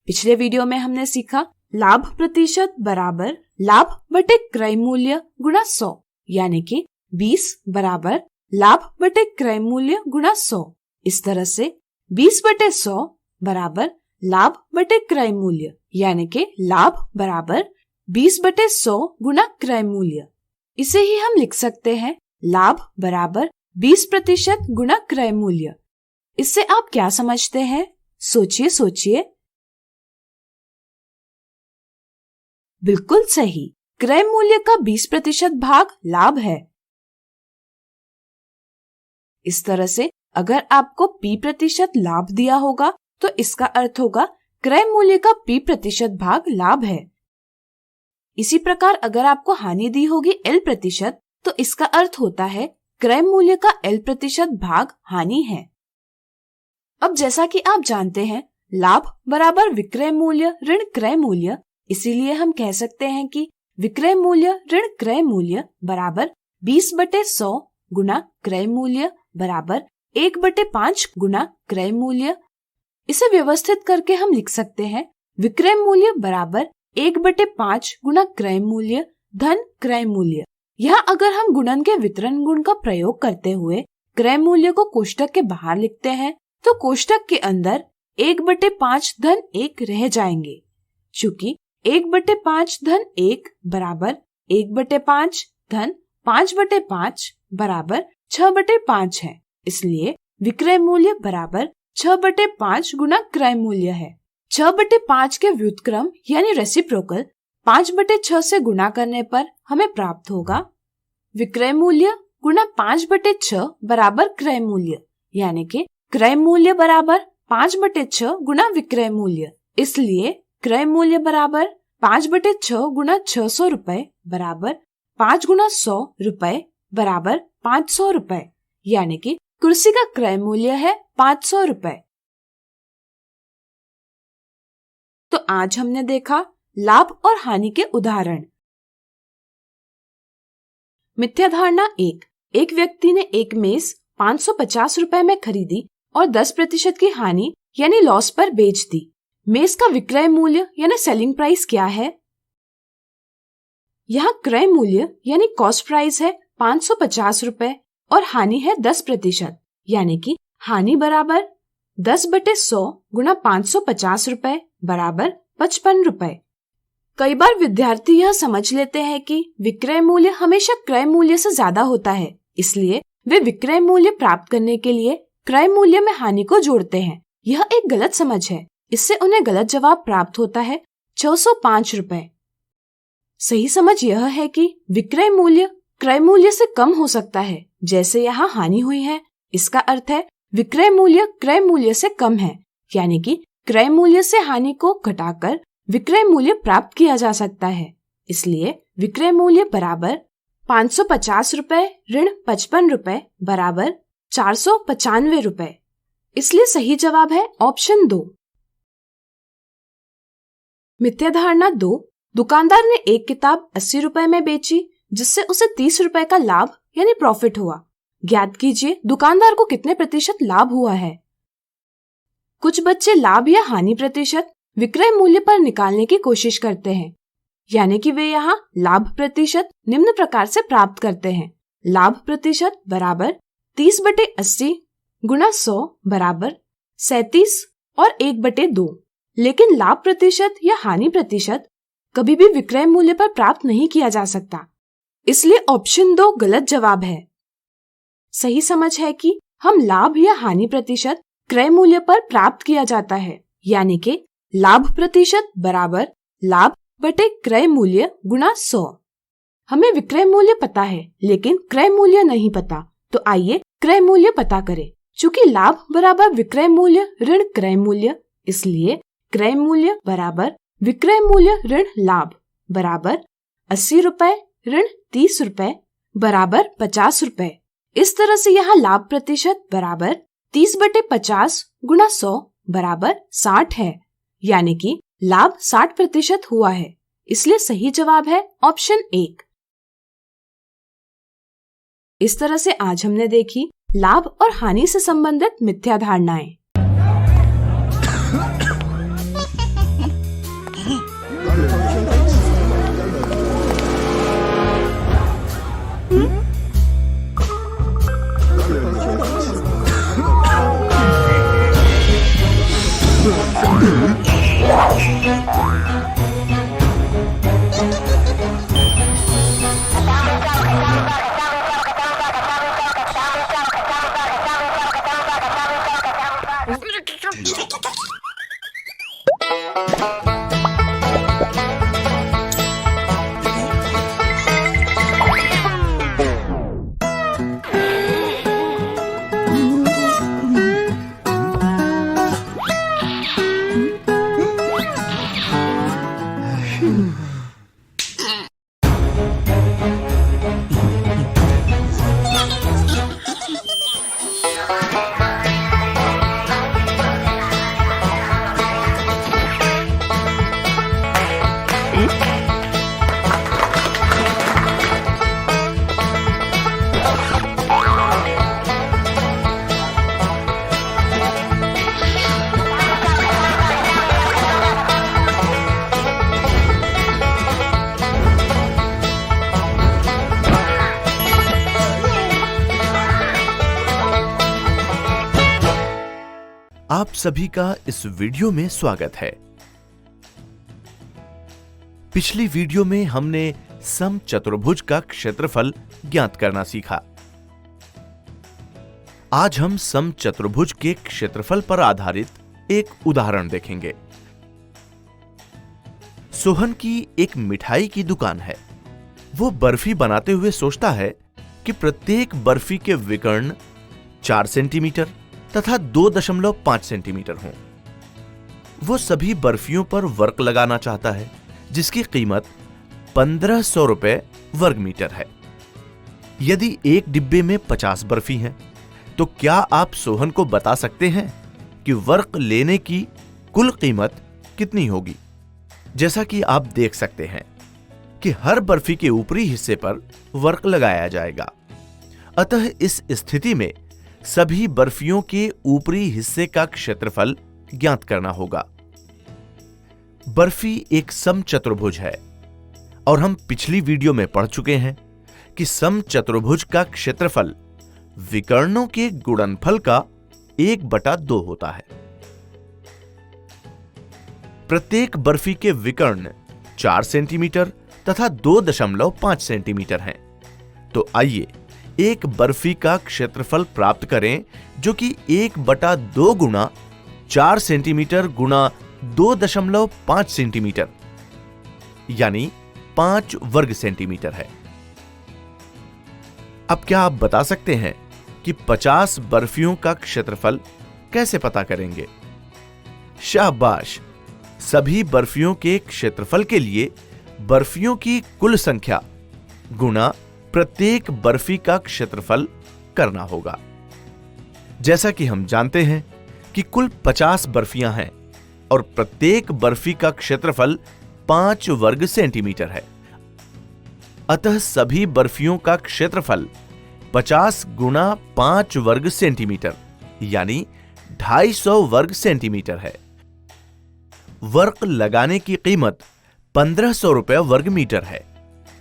पिछले वीडियो में हमने सीखा लाभ प्रतिशत बराबर लाभ बटे क्रय मूल्य गुणा 100, यानी कि 20 बराबर लाभ बटे क्रय मूल्य गुणा 100। इस तरह से 20 बटे 100 बराबर लाभ बटे क्रय मूल्य, यानी कि लाभ बराबर 20 बटे 100 गुणा क्रय मूल्य। इसे ही हम लिख सकते हैं लाभ बराबर 20% गुणा क्रय मूल्य। इससे आप क्या समझते हैं? सोचिए। बिल्कुल सही, क्रय मूल्य का 20% भाग लाभ है। इस तरह से अगर आपको P% लाभ दिया होगा तो इसका अर्थ होगा क्रय मूल्य का P% भाग लाभ है। इसी प्रकार अगर आपको हानि दी होगी L% तो इसका अर्थ होता है क्रय मूल्य का L% भाग हानि है। अब जैसा कि आप जानते हैं लाभ बराबर विक्रय मूल्य ऋण क्रय मूल्य, इसीलिए हम कह सकते हैं कि विक्रय मूल्य ऋण क्रय मूल्य बराबर 20 बटे 100 गुना क्रय मूल्य बराबर 1/5 गुना क्रय मूल्य। इसे व्यवस्थित करके हम लिख सकते हैं विक्रय मूल्य बराबर 1/5 गुना क्रय मूल्य धन क्रय मूल्य। यहाँ अगर हम गुणन के वितरण गुण का प्रयोग करते हुए क्रय मूल्य को कोष्टक के बाहर लिखते हैं तो कोष्टक के अंदर 1/5 धन 1 रह जाएंगे। चूँकि 1/5 धन 1 बराबर 1/5 धन 5/5 बराबर 6/5 है, इसलिए विक्रय मूल्य बराबर 6/5 गुना क्रय मूल्य है। 6/5 के व्युत्क्रम यानी रेसिप्रोकल 5/6 से गुणा करने पर हमें प्राप्त होगा विक्रय मूल्य गुना 5/6 बराबर क्रय मूल्य, यानी कि क्रय मूल्य बराबर 5/6 गुना विक्रय मूल्य। इसलिए क्रय मूल्य बराबर 5/6 गुना 600 रुपए बराबर 5 गुना 100 रुपए बराबर 500 रुपए, यानी कि कुर्सी का क्रय मूल्य है 500 रुपए। तो आज हमने देखा लाभ और हानि के उदाहरण। मिथ्या धारणा 1, एक व्यक्ति ने एक मेज 550 रुपए में खरीदी और 10% की हानि यानी लॉस पर बेच दी। मेज का विक्रय मूल्य यानी सेलिंग प्राइस क्या है? यहाँ क्रय मूल्य यानी कॉस्ट प्राइस है 550 रुपए और हानि है 10%, यानी कि हानि बराबर 10/100 गुना 550 रुपए बराबर 55 रुपए। कई बार विद्यार्थी यह समझ लेते हैं कि विक्रय मूल्य हमेशा क्रय मूल्य से ज्यादा होता है, इसलिए वे विक्रय मूल्य प्राप्त करने के लिए क्रय मूल्य में हानि को जोड़ते हैं। यह एक गलत समझ है। इससे उन्हें गलत जवाब प्राप्त होता है 605 रुपए। सही समझ यह है कि विक्रय मूल्य क्रय मूल्य से कम हो सकता है, जैसे यहाँ हानि हुई है। इसका अर्थ है विक्रय मूल्य क्रय मूल्य से कम है, यानी कि क्रय मूल्य से हानि को घटाकर विक्रय मूल्य प्राप्त किया जा सकता है। इसलिए विक्रय मूल्य बराबर 550 रुपए ऋण 55 रुपए बराबर 495 रुपए। इसलिए सही जवाब है ऑप्शन 2। मिथ्या धारणा 2। दुकानदार ने एक किताब 80 रुपए में बेची, जिससे उसे 30 रुपए का लाभ यानी प्रॉफिट हुआ। ज्ञात कीजिए दुकानदार को कितने प्रतिशत लाभ हुआ है। कुछ बच्चे लाभ या हानि प्रतिशत विक्रय मूल्य पर निकालने की कोशिश करते हैं, यानी कि वे यहाँ लाभ प्रतिशत निम्न प्रकार से प्राप्त करते हैं। लाभ प्रतिशत बराबर 30/80 गुणा 100 बराबर 37 और 1/2। लेकिन लाभ प्रतिशत या हानि प्रतिशत कभी भी विक्रय मूल्य पर प्राप्त नहीं किया जा सकता, इसलिए ऑप्शन 2 गलत जवाब है। सही समझ है कि हम लाभ या हानि प्रतिशत क्रय मूल्य पर प्राप्त किया जाता है, यानी कि लाभ प्रतिशत बराबर लाभ बटे क्रय मूल्य गुणा 100। हमें विक्रय मूल्य पता है लेकिन क्रय मूल्य नहीं पता, तो आइए क्रय मूल्य पता करें। चूंकि लाभ बराबर विक्रय मूल्य ऋण क्रय मूल्य, इसलिए क्रय मूल्य बराबर विक्रय मूल्य ऋण लाभ बराबर 80 रुपए ऋण 30 रुपए बराबर 50 रुपए। इस तरह से यहाँ लाभ प्रतिशत बराबर 30/50 गुणा 100 बराबर 60 है, यानी कि लाभ 60% हुआ है। इसलिए सही जवाब है ऑप्शन 1। इस तरह से आज हमने देखी लाभ और हानि से संबंधित मिथ्या धारणाएं। आप सभी का इस वीडियो में स्वागत है। पिछली वीडियो में हमने समचतुर्भुज का क्षेत्रफल ज्ञात करना सीखा। आज हम समचतुर्भुज के क्षेत्रफल पर आधारित एक उदाहरण देखेंगे। सोहन की एक मिठाई की दुकान है। वो बर्फी बनाते हुए सोचता है कि प्रत्येक बर्फी के विकर्ण 4 सेंटीमीटर तथा 2.5 सेंटीमीटर हों। वो सभी बर्फियों पर वर्क लगाना चाहता है, जिसकी कीमत 1500 रुपए वर्ग मीटर है। यदि एक डिब्बे में 50 बर्फी हैं, तो क्या आप सोहन को बता सकते हैं कि वर्क लेने की कुल कीमत कितनी होगी? जैसा कि आप देख सकते हैं कि हर बर्फी के ऊपरी हिस्से पर वर्क लगाया जाएगा। अतः इस स्थिति में सभी बर्फियों के ऊपरी हिस्से का क्षेत्रफल ज्ञात करना होगा। बर्फी एक समचतुर्भुज है और हम पिछली वीडियो में पढ़ चुके हैं कि समचतुर्भुज का क्षेत्रफल विकर्णों के गुणनफल का 1/2 होता है। प्रत्येक बर्फी के विकर्ण 4 सेंटीमीटर तथा 2.5 सेंटीमीटर हैं। तो आइए एक बर्फी का क्षेत्रफल प्राप्त करें, जो कि 1/2 गुणा 4 सेंटीमीटर गुणा 2.5 सेंटीमीटर यानी 5 वर्ग सेंटीमीटर है। अब क्या आप बता सकते हैं कि 50 बर्फियों का क्षेत्रफल कैसे पता करेंगे? शाबाश! सभी बर्फियों के क्षेत्रफल के लिए बर्फियों की कुल संख्या गुना प्रत्येक बर्फी का क्षेत्रफल करना होगा। जैसा कि हम जानते हैं कि कुल 50 बर्फियां हैं और प्रत्येक बर्फी का क्षेत्रफल 5 वर्ग सेंटीमीटर है। अतः सभी बर्फियों का क्षेत्रफल 50 गुना 5 वर्ग सेंटीमीटर यानी 250 वर्ग सेंटीमीटर है। वर्क लगाने की कीमत 1500 रुपए वर्ग मीटर है।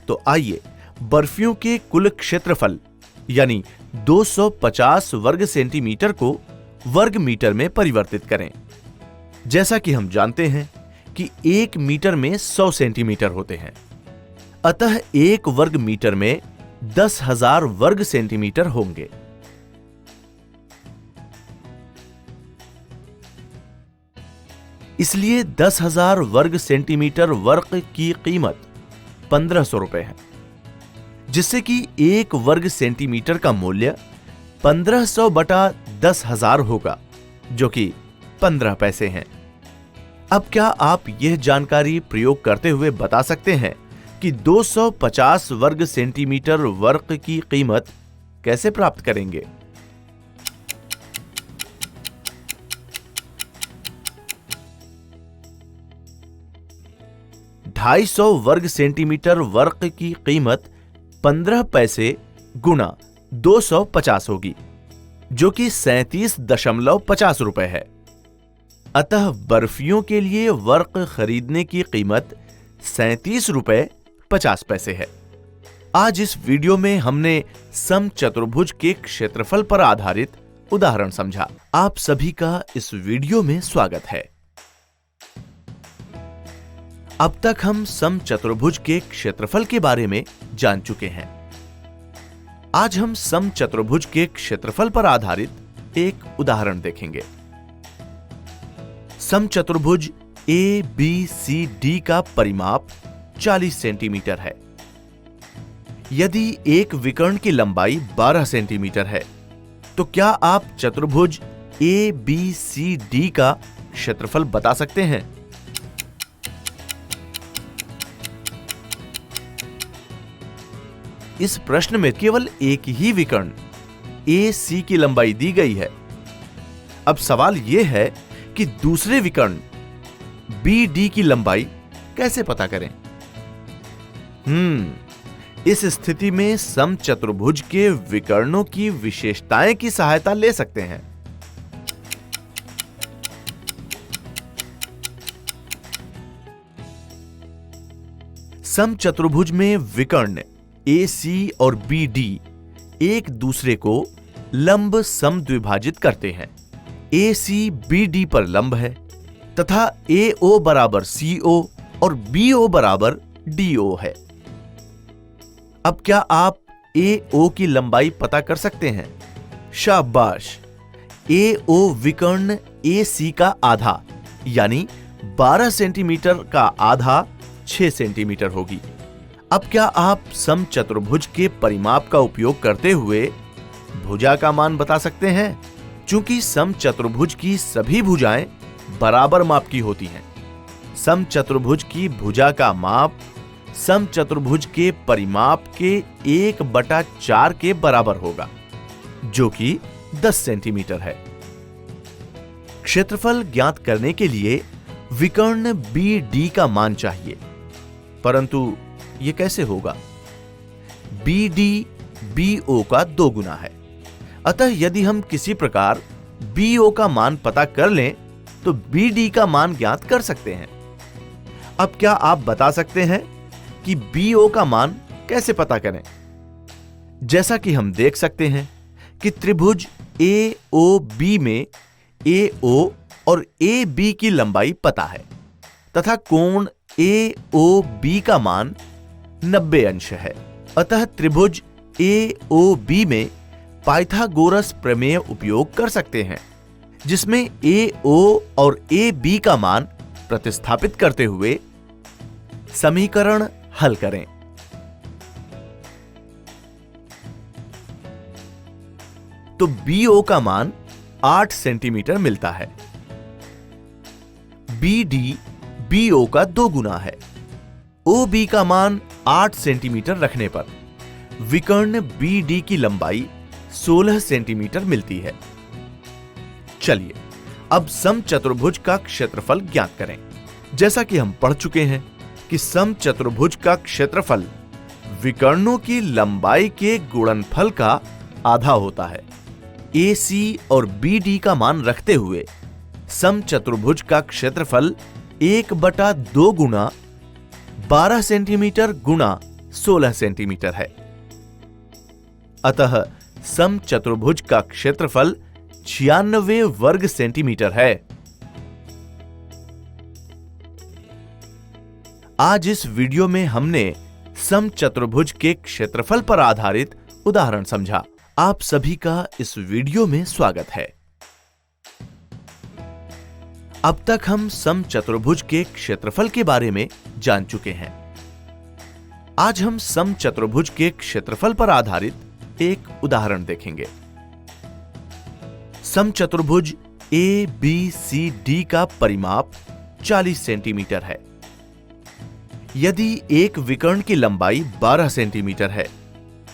तो आइए बर्फियों के कुल क्षेत्रफल यानी 250 वर्ग सेंटीमीटर को वर्ग मीटर में परिवर्तित करें। जैसा कि हम जानते हैं कि 1 मीटर में 100 सेंटीमीटर होते हैं, अतः 1 वर्ग मीटर में 10,000 वर्ग सेंटीमीटर होंगे। इसलिए 10,000 वर्ग सेंटीमीटर वर्क की कीमत 1500 रुपए है, जिससे कि 1 वर्ग सेंटीमीटर का मूल्य 1500 बटा 10,000 होगा, जो कि 15 पैसे हैं। अब क्या आप यह जानकारी प्रयोग करते हुए बता सकते हैं कि 250 वर्ग सेंटीमीटर वर्क की कीमत कैसे प्राप्त करेंगे? $250 वर्ग सेंटीमीटर वर्क की कीमत 15 पैसे गुना 250 होगी, जो कि 37.50 रुपए है। अतः बर्फियों के लिए वर्क खरीदने की कीमत 37 रुपए 50 पैसे है। आज इस वीडियो में हमने समचतुर्भुज के क्षेत्रफल पर आधारित उदाहरण समझा। आप सभी का इस वीडियो में स्वागत है। अब तक हम समचतुर्भुज के क्षेत्रफल के बारे में जान चुके हैं। आज हम समचतुर्भुज के क्षेत्रफल पर आधारित एक उदाहरण देखेंगे। समचतुर्भुज ABCD का परिमाप 40 सेंटीमीटर है। यदि एक विकर्ण की लंबाई 12 सेंटीमीटर है, तो क्या आप चतुर्भुज ABCD का क्षेत्रफल बता सकते हैं? इस प्रश्न में केवल एक ही विकर्ण AC की लंबाई दी गई है। अब सवाल यह है कि दूसरे विकर्ण BD की लंबाई कैसे पता करें? इस स्थिति में समचतुर्भुज के विकर्णों की विशेषताएं की सहायता ले सकते हैं। समचतुर्भुज में विकर्ण AC और BD एक दूसरे को लंब समद्विभाजित करते हैं। AC BD पर लंब है तथा AO बराबर CO और BO बराबर DO है। अब क्या आप AO की लंबाई पता कर सकते हैं? शाबाश! AO विकर्ण AC का आधा यानी 12 सेंटीमीटर का आधा 6 सेंटीमीटर होगी। अब क्या आप समचतुर्भुज के परिमाप का उपयोग करते हुए भुजा का मान बता सकते हैं? चूंकि समचतुर्भुज की सभी भुजाएं बराबर माप की होती हैं, समचतुर्भुज की भुजा का माप समचतुर्भुज के परिमाप के 1/4 के बराबर होगा, जो कि 10 सेंटीमीटर है। क्षेत्रफल ज्ञात करने के लिए विकर्ण BD का मान चाहिए, परंतु यह कैसे होगा? BD BO का 2 गुना है। अतः यदि हम किसी प्रकार BO का मान पता कर लें तो BD का मान ज्ञात कर सकते हैं। अब क्या आप बता सकते हैं कि BO का मान कैसे पता करें? जैसा कि हम देख सकते हैं कि त्रिभुज AOB में AO और AB की लंबाई पता है तथा कोण AOB का मान 90 अंश है। अतः त्रिभुज AOB में पाइथागोरस प्रमेय उपयोग कर सकते हैं, जिसमें AO और AB का मान प्रतिस्थापित करते हुए समीकरण हल करें। तो BO का मान 8 सेंटीमीटर मिलता है। BD BO का 2 गुना है। OB का मान 8 सेंटीमीटर रखने पर विकर्ण BD की लंबाई 16 सेंटीमीटर मिलती है। चलिए अब समचतुर्भुज का क्षेत्रफल ज्ञात करें। जैसा कि हम पढ़ चुके हैं कि समचतुर्भुज का क्षेत्रफल विकर्णों की लंबाई के गुणनफल का आधा होता है। AC और BD का मान रखते हुए समचतुर्भुज का क्षेत्रफल 1/2 गुना 12 सेंटीमीटर गुना 16 सेंटीमीटर है। अतः समचतुर्भुज का क्षेत्रफल 96 वर्ग सेंटीमीटर है। आज इस वीडियो में हमने समचतुर्भुज के क्षेत्रफल पर आधारित उदाहरण समझा। आप सभी का इस वीडियो में स्वागत है। अब तक हम समचतुर्भुज के क्षेत्रफल के बारे में जान चुके हैं। आज हम समचतुर्भुज के क्षेत्रफल पर आधारित एक उदाहरण देखेंगे। समचतुर्भुज ABCD का परिमाप 40 सेंटीमीटर है। यदि एक विकर्ण की लंबाई 12 सेंटीमीटर है,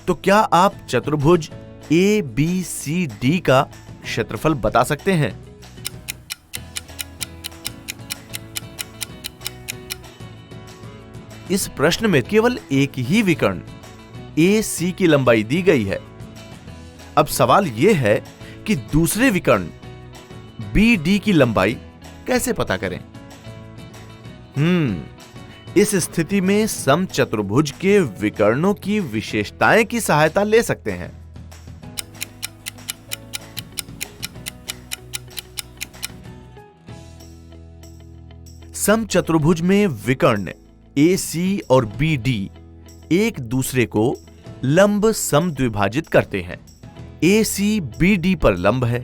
तो क्या आप चतुर्भुज ABCD का क्षेत्रफल बता सकते हैं? इस प्रश्न में केवल एक ही विकर्ण AC की लंबाई दी गई है। अब सवाल यह है कि दूसरे विकर्ण BD की लंबाई कैसे पता करें? इस स्थिति में समचतुर्भुज के विकर्णों की विशेषताएं की सहायता ले सकते हैं। समचतुर्भुज में विकर्ण AC और BD एक दूसरे को लंब समद्विभाजित करते हैं। AC BD पर लंब है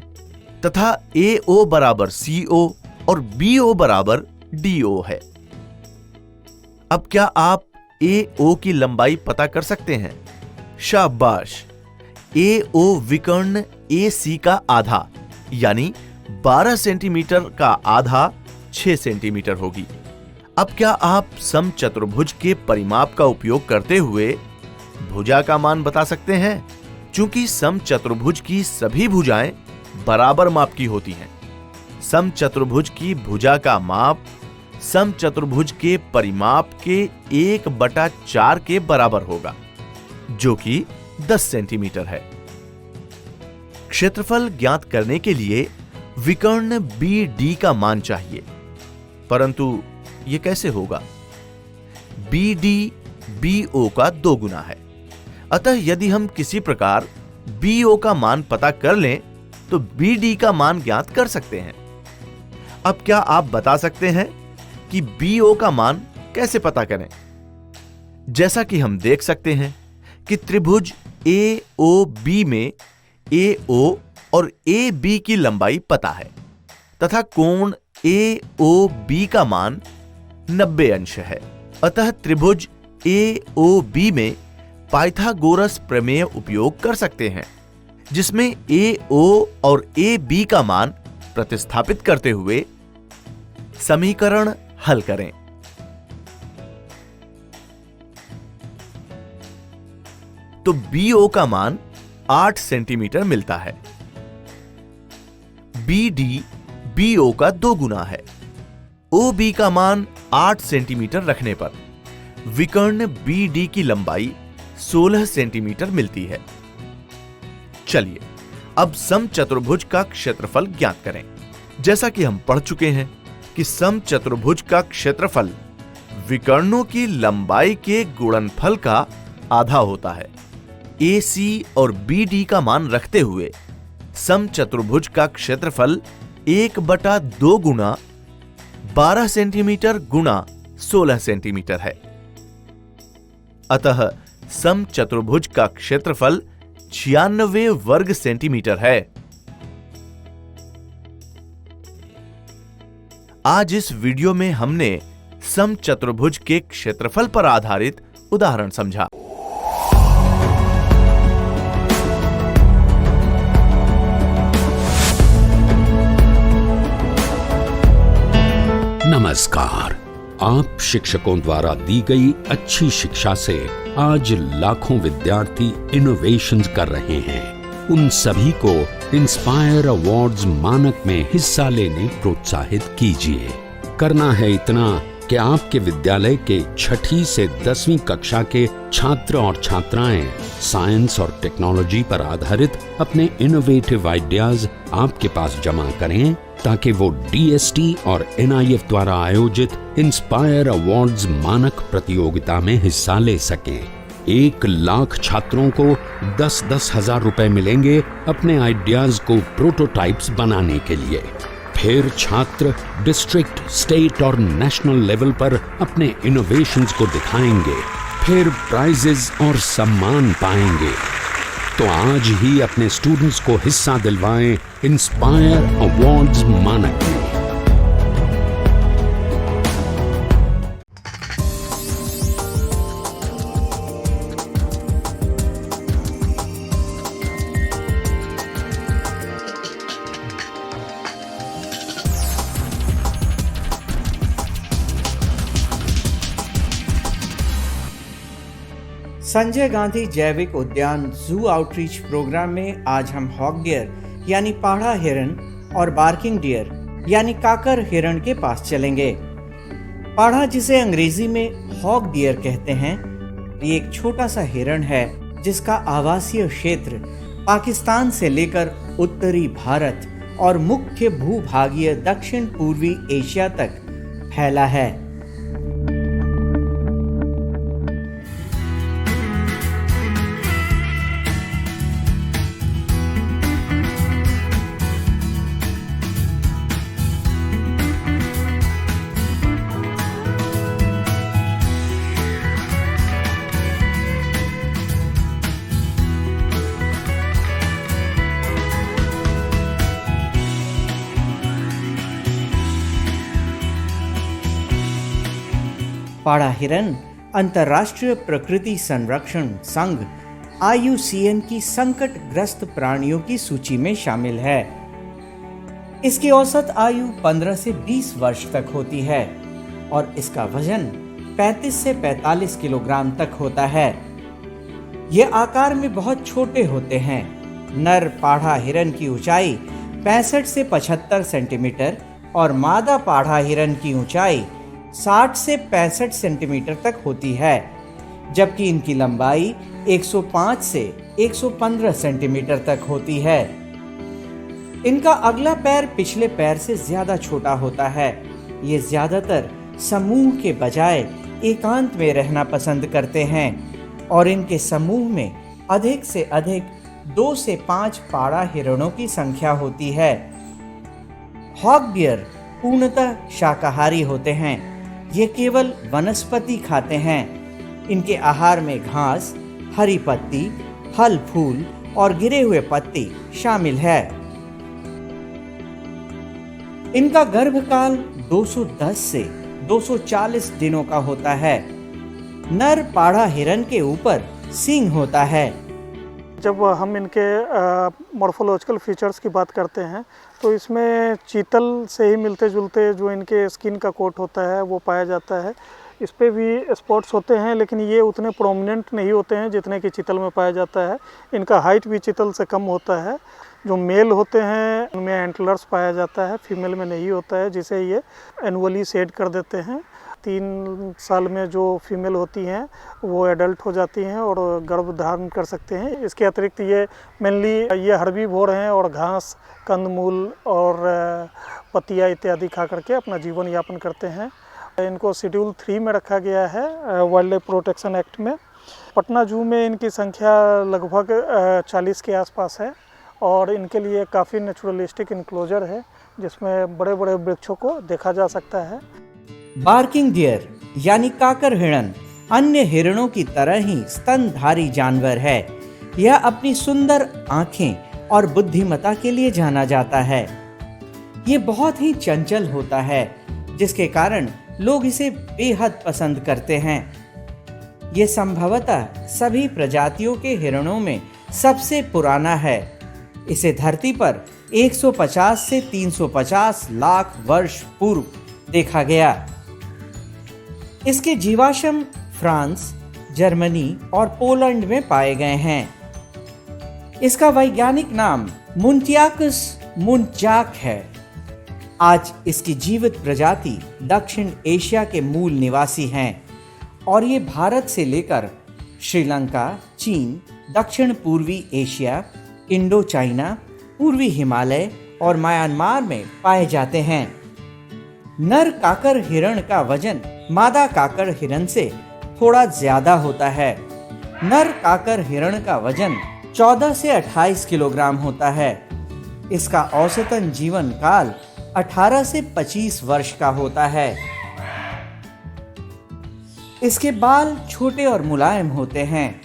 तथा AO बराबर CO और BO बराबर DO है। अब क्या आप AO की लंबाई पता कर सकते हैं? शाबाश! AO विकर्ण AC का आधा यानी 12 सेंटीमीटर का आधा 6 सेंटीमीटर होगी। अब क्या आप समचतुर्भुज के परिमाप का उपयोग करते हुए भुजा का मान बता सकते हैं? चूंकि समचतुर्भुज की सभी भुजाएं बराबर माप की होती हैं, समचतुर्भुज की भुजा का माप समचतुर्भुज के परिमाप के 1/4 के बराबर होगा, जो कि 10 सेंटीमीटर है। क्षेत्रफल ज्ञात करने के लिए विकर्ण BD का मान चाहिए, परंतु यह कैसे होगा? BD BO का 2 गुना है। अतः यदि हम किसी प्रकार BO का मान पता कर लें तो BD का मान ज्ञात कर सकते हैं। अब क्या आप बता सकते हैं कि BO का मान कैसे पता करें? जैसा कि हम देख सकते हैं कि त्रिभुज AOB में AO और AB की लंबाई पता है तथा कोण AOB का मान 90 अंश है। अतः त्रिभुज AOB में पाइथागोरस प्रमेय उपयोग कर सकते हैं, जिसमें AO और AB का मान प्रतिस्थापित करते हुए समीकरण हल करें। तो BO का मान 8 सेंटीमीटर मिलता है। BD BO का 2 गुना है। OB का मान 8 सेंटीमीटर रखने पर विकर्ण BD की लंबाई 16 सेंटीमीटर मिलती है। चलिए अब समचतुर्भुज का क्षेत्रफल ज्ञात करें। जैसा कि हम पढ़ चुके हैं कि समचतुर्भुज का क्षेत्रफल विकर्णों की लंबाई के गुणनफल का आधा होता है। AC और BD का मान रखते हुए समचतुर्भुज का क्षेत्रफल 1/2 गुना 12 सेंटीमीटर गुना 16 सेंटीमीटर है। अतः समचतुर्भुज का क्षेत्रफल 96 वर्ग सेंटीमीटर है। आज इस वीडियो में हमने समचतुर्भुज के क्षेत्रफल पर आधारित उदाहरण समझा। नमस्कार। आप शिक्षकों द्वारा दी गई अच्छी शिक्षा से आज लाखों विद्यार्थी इनोवेशंस कर रहे हैं। उन सभी को इंस्पायर अवार्ड्स मानक में हिस्सा लेने प्रोत्साहित कीजिए। करना है इतना कि आपके विद्यालय के 6ठी से 10वीं कक्षा के छात्र और छात्राएं साइंस और टेक्नोलॉजी पर आधारित अपने इनोवेटिव आइडियाज आपके पास जमा करें, ताकि वो DST और NIF द्वारा आयोजित इंस्पायर अवार्ड्स मानक प्रतियोगिता में हिस्सा ले सकें। 1 लाख छात्रों को 10-10 हजार रुपए मिलेंगे अपने आइडियाज को प्रोटोटाइप्स बनाने के लिए। फिर छात्र डिस्ट्रिक्ट, स्टेट और नेशनल लेवल पर अपने इनोवेशंस को दिखाएंगे, फिर प्राइजेस और सम्मान पाएंगे। तो आज ही अपने स्टूडेंट्स को हिस्सा दिलवाएं इंस्पायर अवार्ड्स मानक में। संजय गांधी जैविक उद्यान जू आउटरीच प्रोग्राम में आज हम हॉग डियर यानी पाढ़ा हिरन और बार्किंग डियर यानी काकर हिरन के पास चलेंगे। पाढ़ा, जिसे अंग्रेजी में हॉग डियर कहते हैं, ये एक छोटा सा हिरन है जिसका आवासीय क्षेत्र पाकिस्तान से लेकर उत्तरी भारत और मुख्य भूभागीय दक्षिण पूर्वी एशिया तक फैला है। पाढ़ा हिरन अंतर्राष्ट्रीय प्रकृति संरक्षण संघ IUCN की संकटग्रस्त प्राणियों की सूची में शामिल है। इसकी औसत आयु 15 से 20 वर्ष तक होती है और इसका वजन 35 से 45 किलोग्राम तक होता है। ये आकार में बहुत छोटे होते हैं। नर पाढ़ा हिरन की ऊंचाई 65 से 75 सेंटीमीटर और मादा पाढ़ा हिरन की ऊंचाई 60 से 65 सेंटीमीटर तक होती है, जबकि इनकी लंबाई 105 से 115 सेंटीमीटर तक होती है। इनका अगला पैर पिछले पैर से ज्यादा छोटा होता है। ये ज्यादातर समूह के बजाय एकांत में रहना पसंद करते हैं और इनके समूह में अधिक से अधिक 2 से 5 पाढ़ा हिरणों की संख्या होती है। हॉग डियर पूर्णतः शाकाहारी होते हैं। ये केवल वनस्पति खाते हैं। इनके आहार में घास, हरी पत्ती, फल फूल और गिरे हुए पत्ती शामिल है। इनका गर्भकाल 210 से 240 दिनों का होता है। नर पाढ़ा हिरन के ऊपर सींग होता है। जब हम इनके मॉर्फोलॉजिकल फीचर्स की बात करते हैं तो इसमें चीतल से ही मिलते जुलते जो इनके स्किन का कोट होता है वो पाया जाता है। इस पे भी स्पॉट्स होते हैं, लेकिन ये उतने प्रोमिनेंट नहीं होते हैं जितने कि चीतल में पाया जाता है। इनका हाइट भी चीतल से कम होता है। जो मेल होते हैं उनमें एंटलर्स पाया जाता है, फीमेल में नहीं होता है, जिसे ये एनुअली शेड कर देते हैं। 3 साल में जो फीमेल होती हैं वो एडल्ट हो जाती हैं और गर्भ धारण कर सकते हैं। इसके अतिरिक्त ये मेनली ये हर्बीवोर हैं और घास, कंदमूल और पत्तियाँ इत्यादि खा करके अपना जीवन यापन करते हैं। इनको शेड्यूल 3 में रखा गया है वाइल्ड लाइफ प्रोटेक्शन एक्ट में। पटना जू में इनकी संख्या लगभग 40 के आसपास है और इनके लिए काफ़ी नेचुरलिस्टिक इनक्लोजर है जिसमें बड़े बड़े वृक्षों को देखा जा सकता है। बार्किंग डियर यानी काकर हिरन अन्य हिरणों की तरह ही स्तनधारी जानवर है। यह अपनी सुंदर आंखें और बुद्धिमत्ता के लिए जाना जाता है। ये बहुत ही चंचल होता है, जिसके कारण लोग इसे बेहद पसंद करते हैं। ये संभवतः सभी प्रजातियों के हिरणों में सबसे पुराना है। इसे धरती पर 150 से 350 लाख वर्ष पूर्व देखा गया। इसके जीवाश्म फ्रांस, जर्मनी और पोलैंड में पाए गए हैं। इसका वैज्ञानिक नाम मुंटियाकस मुंचाक है। आज इसकी जीवित प्रजाति दक्षिण एशिया के मूल निवासी हैं और ये भारत से लेकर श्रीलंका, चीन, दक्षिण पूर्वी एशिया, इंडो चाइना, पूर्वी हिमालय और म्यांमार में पाए जाते हैं। नर काकर हिरण का वजन मादा काकर हिरण से थोड़ा ज्यादा होता है। नर काकर हिरण का वजन 14 से 28 किलोग्राम होता है। इसका औसतन जीवन काल 18 से 25 वर्ष का होता है। इसके बाल छोटे और मुलायम होते हैं।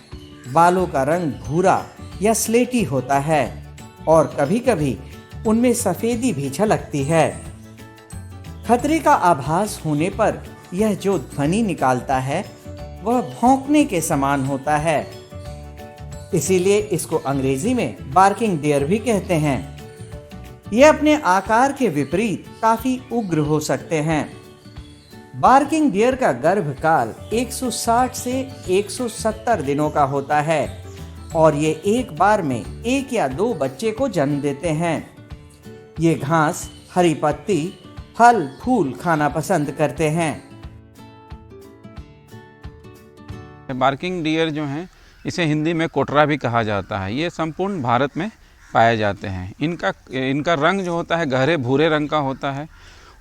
बालों का रंग भूरा या स्लेटी होता है और कभी-कभी उनमें सफेदी भी झलकती है। खतरे का आभास होने पर यह जो ध्वनि निकालता है वह भौंकने के समान होता है। इसीलिए इसको अंग्रेजी में बार्किंग डियर भी कहते हैं। यह अपने आकार के विपरीत काफी उग्र हो सकते हैं। बार्किंग डियर का गर्भकाल 160 से 170 दिनों का होता है और ये एक बार में 1 या 2 बच्चे को जन्म देते हैं। ये घास, हरी पत्ती, फल फूल खाना पसंद करते हैं। बार्किंग डियर जो हैं इसे हिंदी में कोटरा भी कहा जाता है। ये संपूर्ण भारत में पाए जाते हैं। इनका रंग जो होता है गहरे भूरे रंग का होता है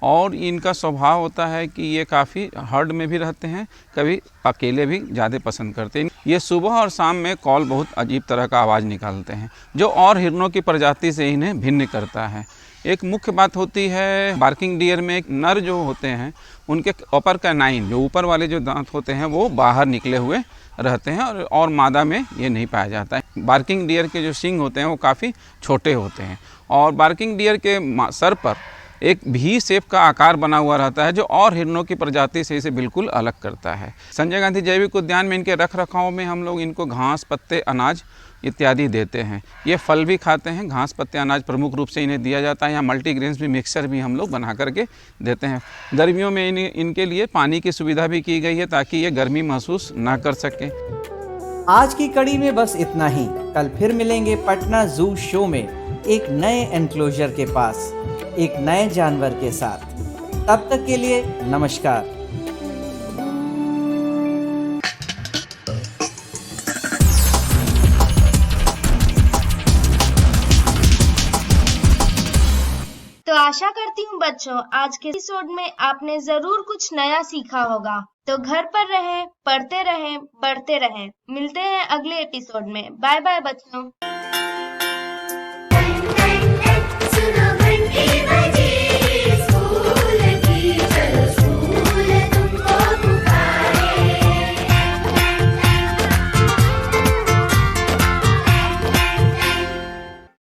और इनका स्वभाव होता है कि ये काफ़ी हर्ड में भी रहते हैं, कभी अकेले भी ज़्यादा पसंद करते हैं। ये सुबह और शाम में कॉल बहुत अजीब तरह का आवाज़ निकालते हैं जो और हिरणों की प्रजाति से इन्हें भिन्न करता है। एक मुख्य बात होती है बार्किंग डियर में एक नर जो होते हैं उनके अपर कैनाइन जो ऊपर वाले जो दांत होते हैं वो बाहर निकले हुए रहते हैं और मादा में ये नहीं पाया जाता है। बार्किंग डियर के जो सींग होते हैं वो काफ़ी छोटे होते हैं और बार्किंग डियर के सर पर एक भी शेप का आकार बना हुआ रहता है जो और हिरणों की प्रजाति से इसे बिल्कुल अलग करता है। संजय गांधी जैविक उद्यान में इनके रख रखाव में हम लोग इनको घास, पत्ते, अनाज इत्यादि देते हैं। ये फल भी खाते हैं। घास, पत्ते, अनाज प्रमुख रूप से इन्हें दिया जाता है। यहाँ मल्टीग्रेन्स भी मिक्सचर भी हम लोग बना करके देते हैं। गर्मियों में इनके लिए पानी की सुविधा भी की गई है ताकि ये गर्मी महसूस ना कर सकें। आज की कड़ी में बस इतना ही। कल फिर मिलेंगे पटना जू शो में एक नए एनक्लोजर के पास एक नए जानवर के साथ। तब तक के लिए नमस्कार। तो आशा करती हूँ बच्चों आज के एपिसोड में आपने जरूर कुछ नया सीखा होगा। तो घर पर रहें, पढ़ते रहें, बढ़ते रहें। मिलते हैं अगले एपिसोड में। बाय बाय बच्चों।